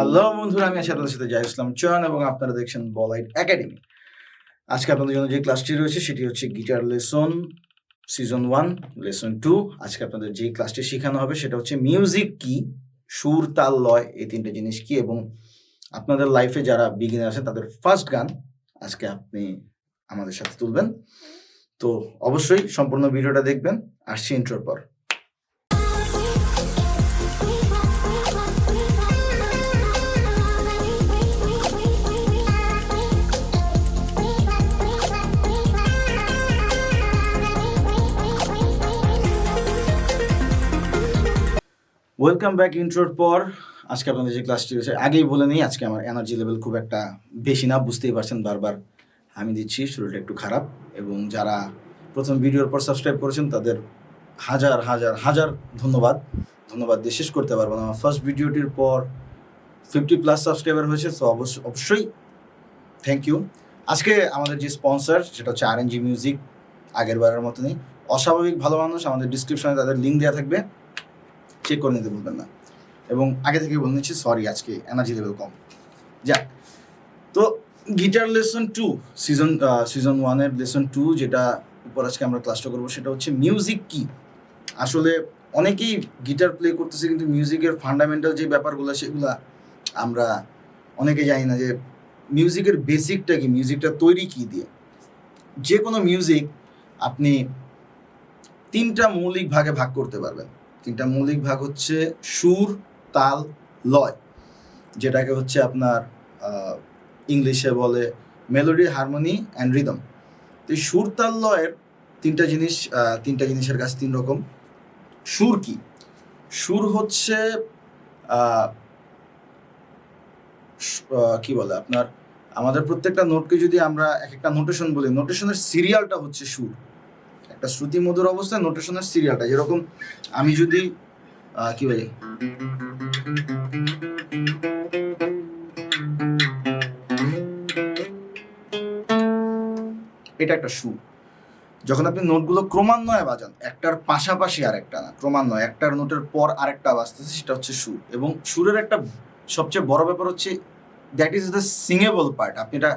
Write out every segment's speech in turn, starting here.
Hello বন্ধুরা, আমি আছি আপনাদের সাথে জাহির ইসলাম চয়ন এবং আপনারা দেখছেন বলাইড একাডেমি। আজকে আপনাদের জন্য যে ক্লাসটি রয়েছে সেটি হচ্ছে গিটার লেসন সিজন 1 লেসন 2। আজকে আপনাদের যে ক্লাসটি শেখানো হবে সেটা হচ্ছে মিউজিক কি, সুর, তাল, লয়, এই তিনটে জিনিস কি, এবং আপনাদের লাইফে যারা বিগিনার আছে তাদের ফার্স্ট গান আজকে আপনি আমাদের সাথে তুলবেন। তো অবশ্যই সম্পূর্ণ ভিডিওটা দেখবেন। আসছি ইন্ট্রোর পর। ওয়েলকাম ব্যাক ইন্ট্রোর পর। আজকে আপনাদের যে ক্লাসটি রয়েছে আগেই বলে নিই, আজকে আমার এনার্জি লেভেল খুব একটা বেশি না, বুঝতেই পারছেন, বারবার আমি দিচ্ছি, শরীরটা একটু খারাপ। এবং যারা প্রথম ভিডিওর পর সাবস্ক্রাইব করেছেন তাদের হাজার হাজার হাজার ধন্যবাদ দিয়ে শেষ করতে পারবো না। আমার ফার্স্ট ভিডিওটির পর 50+ সাবস্ক্রাইবার হয়েছে, তো অবশ্যই থ্যাংক ইউ। আজকে আমাদের যে স্পন্সর সেটা হচ্ছে RNG মিউজিক। আগের বারের মতনই অস্বাভাবিক ভালো মানুষ, আমাদের ডিসক্রিপশনে তাদের লিঙ্ক দেওয়া থাকবে, চেক করে নিতে ভুলবেন না। এবং আগে থেকে বলে নিচ্ছি সরি, আজকে এনার্জি লেভেল কম। যাক, তো গিটার লেসন 2 সিজন 1-এর লেসন 2 যেটা উপর আজকে আমরা ক্লাসটা করবো সেটা হচ্ছে মিউজিক কি। আসলে অনেকেই গিটার প্লে করতেছে কিন্তু মিউজিকের ফান্ডামেন্টাল যে ব্যাপারগুলো সেগুলো আমরা অনেকে জানি না, যে মিউজিকের বেসিকটা কি, মিউজিকটা তৈরি কি দিয়ে। যে কোনো মিউজিক আপনি 3টা মৌলিক ভাগে ভাগ করতে পারবেন। 3টা মৌলিক ভাগ হচ্ছে সুর, তাল, লয়, যেটাকে হচ্ছে আপনার ইংলিশে বলে মেলোডি, হারমোনি অ্যান্ড রিদম। তো এই সুর, তাল, লয়ের 3টা জিনিসের কাছে 3 রকম। সুর কি? সুর হচ্ছে কি বলে আপনার, আমাদের প্রত্যেকটা নোটকে যদি আমরা এক একটা নোটেশন বলি, নোটেশনের সিরিয়ালটা হচ্ছে সুর। একটা শ্রুতি মধুর অবস্থায় নোটেশনের সিরিয়ালটা, যেরকম আমি যদি কি বলি, এটা একটা সুর। যখন আপনি নোটগুলো ক্রমান্বয়ে বাজান, একটার পাশাপাশি আরেকটা না, ক্রমান্বয়ে একটার নোটের পর আরেকটা বাজতেছে, সেটা হচ্ছে সুর। এবং সুরের একটা সবচেয়ে বড় ব্যাপার হচ্ছে দ্যাট ইজ দ্য সিঙ্গেবল পার্ট। আপনি এটা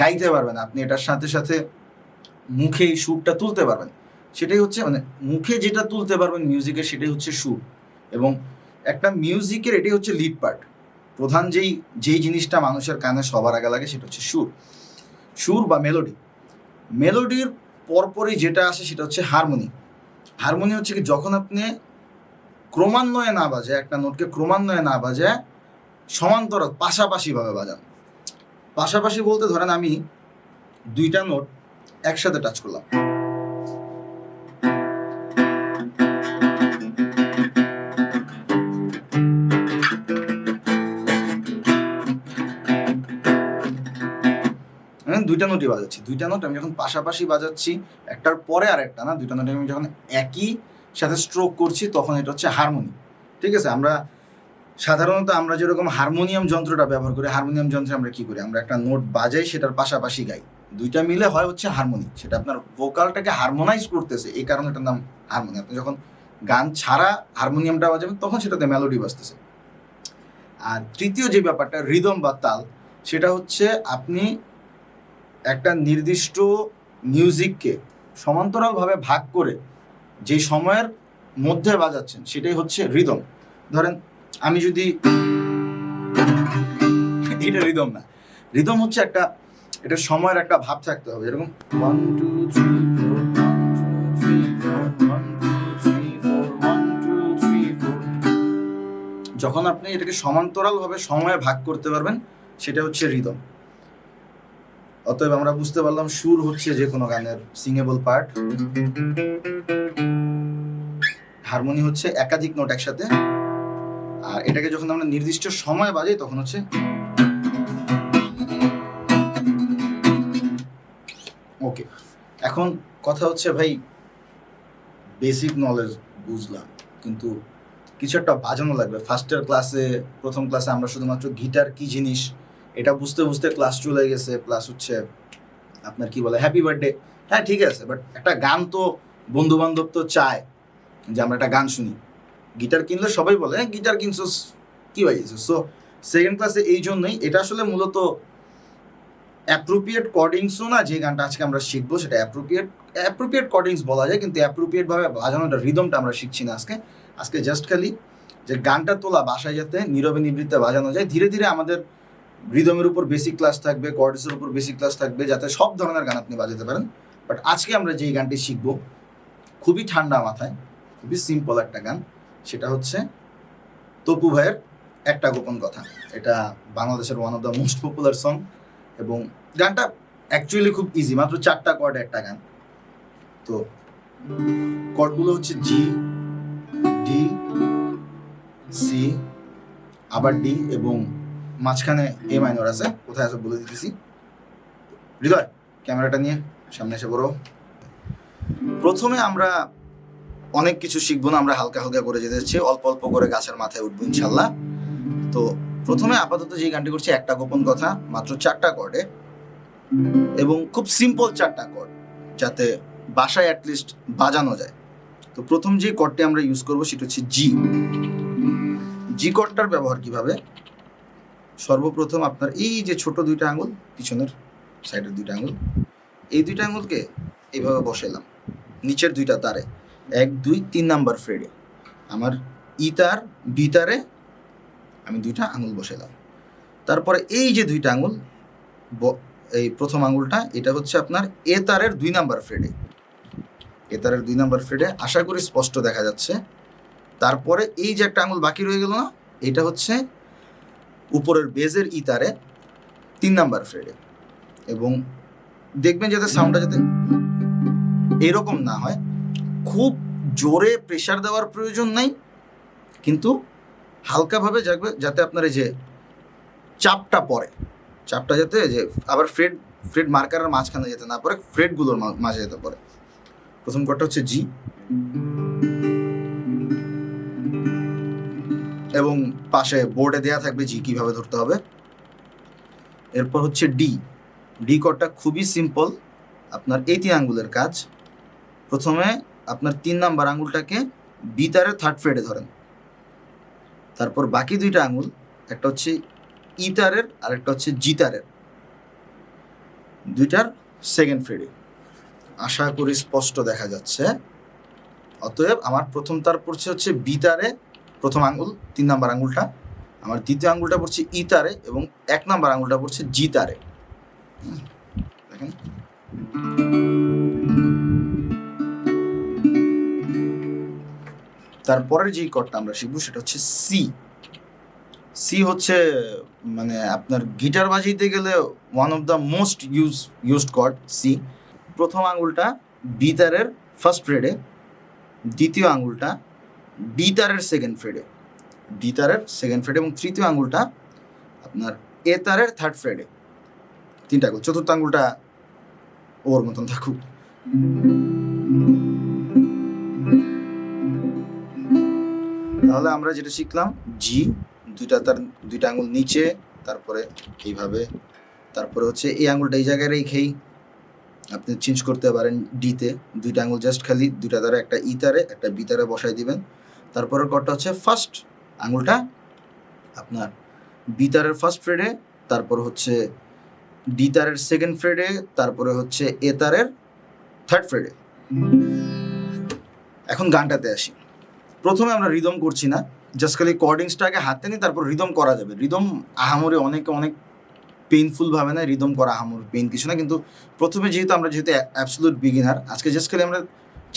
গাইতে পারবেন, আপনি এটার সাথে সাথে মুখে এই সুরটা তুলতে পারবেন। সেটাই হচ্ছে মানে মুখে যেটা তুলতে পারবেন মিউজিকের, সেটাই হচ্ছে সুর। এবং একটা মিউজিকের এটাই হচ্ছে লিড পার্ট। প্রধান যেই জিনিসটা মানুষের কানে সবার আগে লাগে সেটা হচ্ছে সুর বা মেলোডি। মেলোডির পরপরই যেটা আসে সেটা হচ্ছে হারমোনি। হারমোনি হচ্ছে কি, যখন আপনি ক্রমান্বয়ে না বাজায়, একটা নোটকে ক্রমান্বয়ে না বাজায় সমান্তরাল পাশাপাশিভাবে বাজান। পাশাপাশি বলতে ধরেন আমি 2টা নোট একসাথে টাচ করলাম, আমি 2টা নোটই বাজাচ্ছি। 2টা নোট আমি যখন পাশাপাশি বাজাচ্ছি, একটার পরে আরেকটা না, 2টা নোট আমি যখন একই সাথে স্ট্রোক করছি, তখন এটা হচ্ছে হারমোনি। ঠিক আছে, সাধারণত আমরা যেরকম হারমোনিয়াম যন্ত্রটা ব্যবহার করি, হারমোনিয়াম যন্ত্রে আমরা কি করি, আমরা একটা নোট বাজাই, সেটার পাশাপাশি গাই, 2টা মিলে হয় হচ্ছে হারমোনি। সেটা আপনার ভোকালটাকে হারমোনাইজ করতেছে, এই কারণে এটার নাম হারমোনি। আপনি যখন গান ছাড়া হারমোনিয়ামটা বাজাবেন তখন সেটাতে মেলোডি বাজতেছে। আর তৃতীয় যে ব্যাপারটা রিদম বা তাল, সেটা হচ্ছে আপনি একটা নির্দিষ্ট মিউজিককে সমান্তরালভাবে ভাগ করে যে সময়ের মধ্যে বাজাচ্ছেন সেটাই হচ্ছে রিদম। ধরেন আমি যদি, এটা রিদম না, রিদম হচ্ছে এটা সময়ের একটা ভাব থাকতে হবে, যেরকম 1 2 3 4 1 2 3 4 1 2 3 4 1 2 3 4। যখন আপনি এটাকে সমান্তরালভাবে সময়ে ভাগ করতে পারবেন সেটা হচ্ছে রিদম। অতএব আমরা বুঝতে পারলাম সুর হচ্ছে যে কোনো গানের সিঙ্গেবল পার্ট, হারমোনি হচ্ছে একাধিক নোট একসাথে, আর এটাকে যখন আমরা নির্দিষ্ট সময় বাজাই তখন হচ্ছে। ওকে, এখন কথা হচ্ছে ভাই, বেসিক নলেজ বুঝলাম, কিন্তু কিছু একটা বাজানো লাগবে। প্রথম ক্লাসে আমরা শুধুমাত্র গিটার কি জিনিস এটা বুঝতে বুঝতে ক্লাস চলে গেছে, প্লাস হচ্ছে আপনার কি বলে হ্যাপি বার্থডে। হ্যাঁ ঠিক আছে, বাট একটা গান তো বন্ধু বান্ধব তো চায় যে আমরা একটা গান শুনি। গিটার কিনলে সবাই বলে হ্যাঁ গিটার কিনছোস, কি বাজিয়েছিস। সো সেকেন্ড ক্লাসে এই জন্যই, এটা আসলে মূলত অ্যাপ্রোপ্রিয়েট কর্ডিংসও না, যে গানটা আজকে আমরা শিখবো সেটা অ্যাপ্রোপ্রিয়েট কর্ডিংস বলা যায়, কিন্তু অ্যাপ্রোপ্রিয়েটভাবে বাজানোটা, রিদমটা আমরা শিখছি না আজকে জাস্ট খালি যে গানটা তোলা বাসায় যাতে নীরবে নিবৃত্তে বাজানো যায়। ধীরে ধীরে আমাদের রিদমের উপর বেসিক ক্লাস থাকবে, কর্ডসের উপর বেসিক ক্লাস থাকবে, যাতে সব ধরনের গান আপনি বাজাতে পারেন। বাট আজকে আমরা যেই গানটি শিখবো খুবই ঠান্ডা মাথায়, খুবই সিম্পল একটা গান, সেটা হচ্ছে তপু ভাইয়ের একটা গোপন কথা। এটা বাংলাদেশের one of the most popular song, এবং গানটা অ্যাকচুয়ালি খুব ইজি, মাত্র 4টা কর্ডে একটা গান। তো কর্ডগুলো হচ্ছে জি, ডি, সি, আবার ডি, এবং মাঝখানে এ মাইনর আছে, কোথায় আছে বলে দিতেছি। হৃদয়, ক্যামেরাটা নিয়ে সামনে এসে পড়ো। প্রথমে আমরা অনেক কিছু শিখবো না, আমরা হালকা হালকা করে যেতে যাচ্ছি, অল্প অল্প করে গাছের মাথায় উঠবো ইনশাল্লাহ। তো প্রথমে আপাতত যে গানটি করছি একটা গোপন কথা, মাত্র 4টা কর্ডে, এবং খুব সিম্পল 4টা কর্ড, যাতে বাসায় অ্যাটলিস্ট বাজানো যায়। তো প্রথম যে কর্ডটি আমরা ইউজ করবো সেটা হচ্ছে জি। জি কর্ডটার ব্যবহার কিভাবে? সর্বপ্রথম আপনার এই যে ছোট 2টা আঙুল, পিছনের সাইডের 2টা আঙুল, এই 2টা আঙুলকে এইভাবে বসাইলাম নিচের 2টা তারে, 1, 2, 3 নাম্বার ফ্রেডে। আমার ই তার, বি তারে আমি 2টা আঙুল বসাইলাম। তারপরে এই যে 2টা আঙুল, এই প্রথম আঙুলটা, এটা হচ্ছে আপনার এ তারের 2 নাম্বার ফ্রেডে, এ তারের 2 নাম্বার ফ্রেডে, আশা করি স্পষ্ট দেখা যাচ্ছে। তারপরে এই যে একটা আঙুল বাকি রয়ে গেল না, এটা হচ্ছে উপরের বেজের ই তারে 3 নাম্বার ফ্রেডে। এবং দেখবেন যাতে সাউন্ডটা যাতে এরকম না হয়, খুব জোরে প্রেশার দেওয়ার প্রয়োজন নাই, কিন্তু হালকাভাবে যাবে, যাতে আপনার এই যে চাপটা পড়ে, চাপটা যাতে যে আবার ফ্রেড মার্কারের মাঝখানে যেতে না পড়ে, ফ্রেডগুলোর মাঝে যেতে পড়ে। প্রথম কর্ডটা হচ্ছে জি, এবং পাশে বোর্ডে দেয়া থাকবে জি কিভাবে ধরতে হবে। এরপর হচ্ছে ডি। ডি কর্ডটা খুবই সিম্পল, আপনার এই 3 আঙ্গুলের কাজ। প্রথমে আপনার 3 নাম্বার আঙুলটাকে বি তারের 3rd ফ্রেডে ধরেন, তারপর বাকি 2টা আঙুল, একটা হচ্ছে ই তারের আর একটা হচ্ছে জি তারের, 2টার 2nd ফ্রেডে। আশা করি স্পষ্ট দেখা যাচ্ছে। অতএব আমার প্রথম তার পড়ছে হচ্ছে বি তারে, প্রথম আঙুল 3 নাম্বার আঙুলটা, আমার দ্বিতীয় আঙুলটা পড়ছে ই তারে, এবং 1 নাম্বার আঙুলটা পড়ছে জি তারে। দেখেন, তারপরের যে কর্ডটা আমরা শিখবো সেটা হচ্ছে সি। সি হচ্ছে মানে আপনার গিটার বাজাইতে গেলে one of the most used chord C. প্রথম আঙুলটা বি তারের 1st ফ্রেডে, দ্বিতীয় আঙুলটা ডি তারের 2nd ফ্রেডে, ডি তারের 2nd ফ্রেডে, এবং তৃতীয় আঙুলটা আপনার এ তারের 3rd ফ্রেডে। 3টা আঙুল, চতুর্থ আঙুলটা ওর মতন থাকুক। তাহলে আমরা যেটা শিখলাম, জি, 2টা আঙুল নিচে, তারপরে এইভাবে, তারপরে হচ্ছে এই আঙুলটা এই জায়গায় রেখেই আপনি চেঞ্জ করতে পারেন ডিতে, 2টা আঙুল জাস্ট খালি 2টা তারে, একটা ই তারে একটা বি তারে বসাই দিবেন। তারপরের কর্ডটা হচ্ছে ফার্স্ট আঙুলটা আপনার বি তারের 1st ফ্রেডে, তারপর হচ্ছে ডি তারের 2nd ফ্রেডে, তারপরে হচ্ছে এ তারের 3rd ফ্রেডে। এখন গানটাতে আসি। প্রথমে আমরা রিদম করছি না, জাস্ট খালি কর্ডিংসটাকে হাতে নিই, তারপর রিদম করা যাবে। রিদম আহামরি অনেক পেইনফুল ভাবে না, রিদম করা আহামরি পেইন কিছু না, কিন্তু প্রথমে যেহেতু অ্যাবসলিউট বিগিনার, আজকে জাস্ট খালি আমরা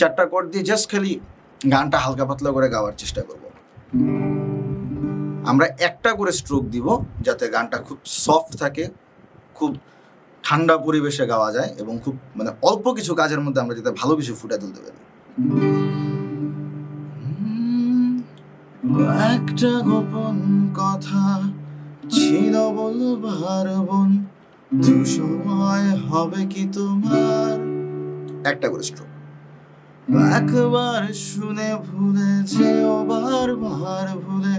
4টা কর্ড দিয়ে জাস্ট খালি গানটা হালকা পাতলা করে গাওয়ার চেষ্টা করব। আমরা একটা করে স্ট্রোক দিব, যাতে গানটা খুব সফট থাকে, খুব ঠান্ডা পরিবেশে গাওয়া যায়, এবং খুব মানে অল্প কিছু কাজের মধ্যে আমরা যাতে ভালো কিছু ফুটে তুলতে পারি। একটা গোপন কথা ছিল বলবার বোন, দু সময় হবে কি তোমার। একটা করে স্ট্রোক। একবার শুনে ভুলে যেও, বারবার ভুলে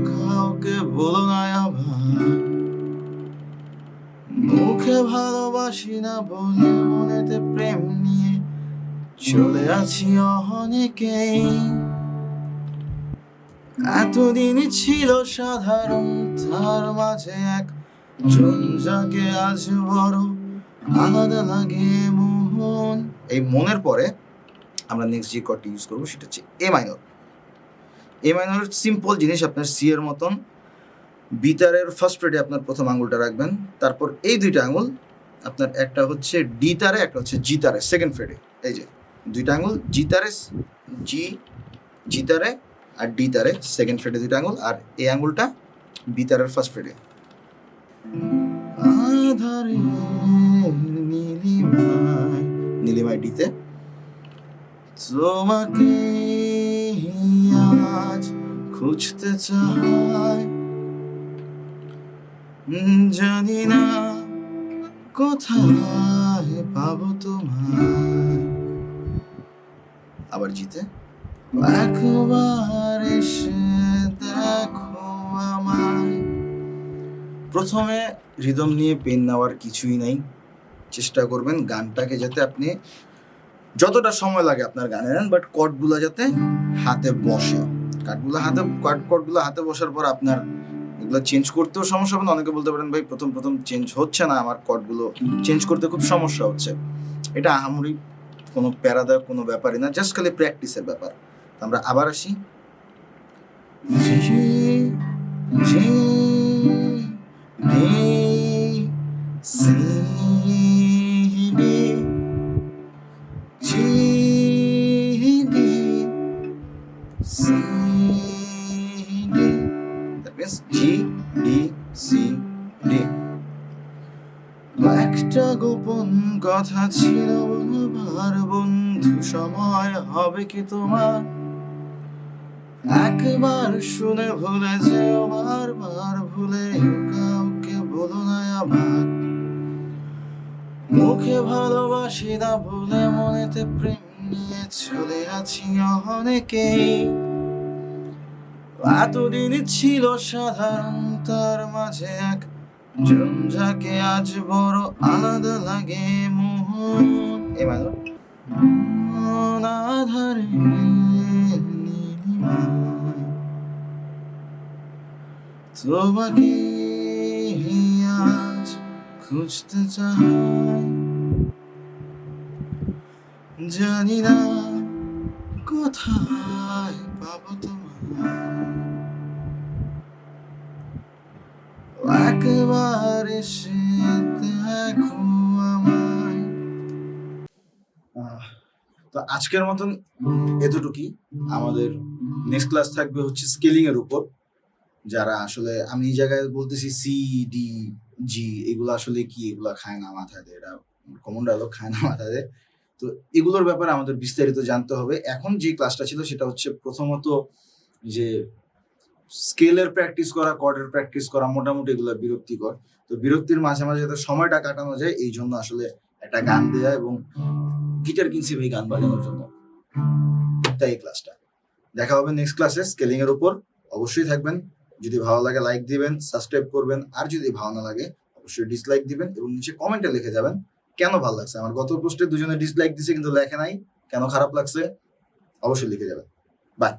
কাউকে বলো না আবার, মুখে ভালোবাসি না বলে মনেতে প্রেম নিয়ে চলে আছি অনেকেই। এতদিন ছিল সাধারণ, তার মাঝে এক জন যাকে আজ বড় আলাদা লাগে মোহন। এই মনের পরে আমরা নেক্সট যে কর্ডটি ইউজ করবো সেটা হচ্ছে এ মাইনর। এ মাইনর সিম্পল জিনিস, আপনার সি এর মতন। বিতারের ফার্স্ট ফ্রেটে আপনার প্রথম আঙুলটা রাখবেন, তারপর এই দুইটা আঙুল আপনার, একটা হচ্ছে ডি তারে, একটা হচ্ছে জি তারে সেকেন্ড ফ্রেটে। এই যে দুইটা আঙুল জি তারে, জি তারে আর ডি তারে সেকেন্ড ফ্রেটে দুইটা আঙুল, আর এই আঙুলটা বি তারের ফার্স্ট ফ্রেটে। আধারে নীলিমায়, নীলিমায় ডিতে, তোমাকে আজ খুঁজতে চাই, জানি না কোথায় পাবো তোমায়। আবার জিতে, একবার এসে দেখো আমায়। প্রথমে রিদম নিয়ে পেন নেওয়ার কিছুই নাই, চেষ্টা করবেন গানটাকে যাতে আপনি যতটা সময় লাগে আপনার গানে নেন, বাট কর্ডগুলো যাতে হাতে বসে। কর্ডগুলো হাতে বসার পর আপনার এগুলো চেঞ্জ করতেও সমস্যা হবে না। অনেকে বলতে পারেন ভাই প্রথম চেঞ্জ হচ্ছে না, আমার কর্ডগুলো চেঞ্জ করতে খুব সমস্যা হচ্ছে। এটা আহামরি কোনো প্যারাদায়ক কোনো ব্যাপারই না, জাস্ট খালি প্র্যাকটিসের ব্যাপার। আমরা আবার আসি, একটা গোপন কথা ছিল বলবার বন্ধু, সময় হবে কি তোমার? একবার শুনে ভুলে যেও, বারবার ভুলে কাউকে বলো না আমার। মুখে ভালোবাসি না ভুলে মনেতে প্রেম নিয়ে চলে আছি অনেকেই। এতদিন ছিল সাধারণ, তার মাঝে এক জন যাকে আজ বড় আলাদা লাগে মোহন। এবার আধারে নীলিমায়, তোমাকে আজ খুঁজতে চাই, জানি না কোথায় পাবো তোমায়, একবার এসে দেখো আমায়। তো আজকের মতন এতটুকুই। আমাদের নেক্সট ক্লাস থাকবে হচ্ছে স্কেলিং এর উপর। যারা আসলে, আমি এই জায়গায় বলতেছি সি ডি জি, এগুলো আসলে কি, এগুলো খায় না মাথায় দেয়, এটা কমন ডায়লগ, খায় না মাথায় দেয়। তো এগুলোর ব্যাপারে আমাদের বিস্তারিত জানতে হবে। এখন যে ক্লাসটা ছিল সেটা হচ্ছে প্রথমত যে স্কেলের প্র্যাকটিস করা, কর্ডের প্র্যাকটিস করা, মোটামুটি এগুলো বিরক্তিকর। তো বিরক্তির মাঝে মাঝে যাতে সময়টা কাটানো যায়, এই জন্য আসলে একটা গান দেয়া, এবং গিটার কিনছি ভাই গান বাজানোর জন্য, তাই এই ক্লাসটা। দেখা হবে নেক্সট ক্লাসে স্কেলিং এর উপর। অবশ্যই থাকবেন। যদি ভালো লাগে লাইক দিবেন, সাবস্ক্রাইব করবেন, আর যদি ভালো না লাগে অবশ্যই ডিসলাইক দিবেন, এবং নিচে কমেন্টে লিখে যাবেন কেন ভালো লাগছে। আমার গত পোস্টে দুজনে ডিসলাইক দিছে কিন্তু লেখে নাই কেন খারাপ লাগছে, অবশ্যই লিখে যাবেন। বাই।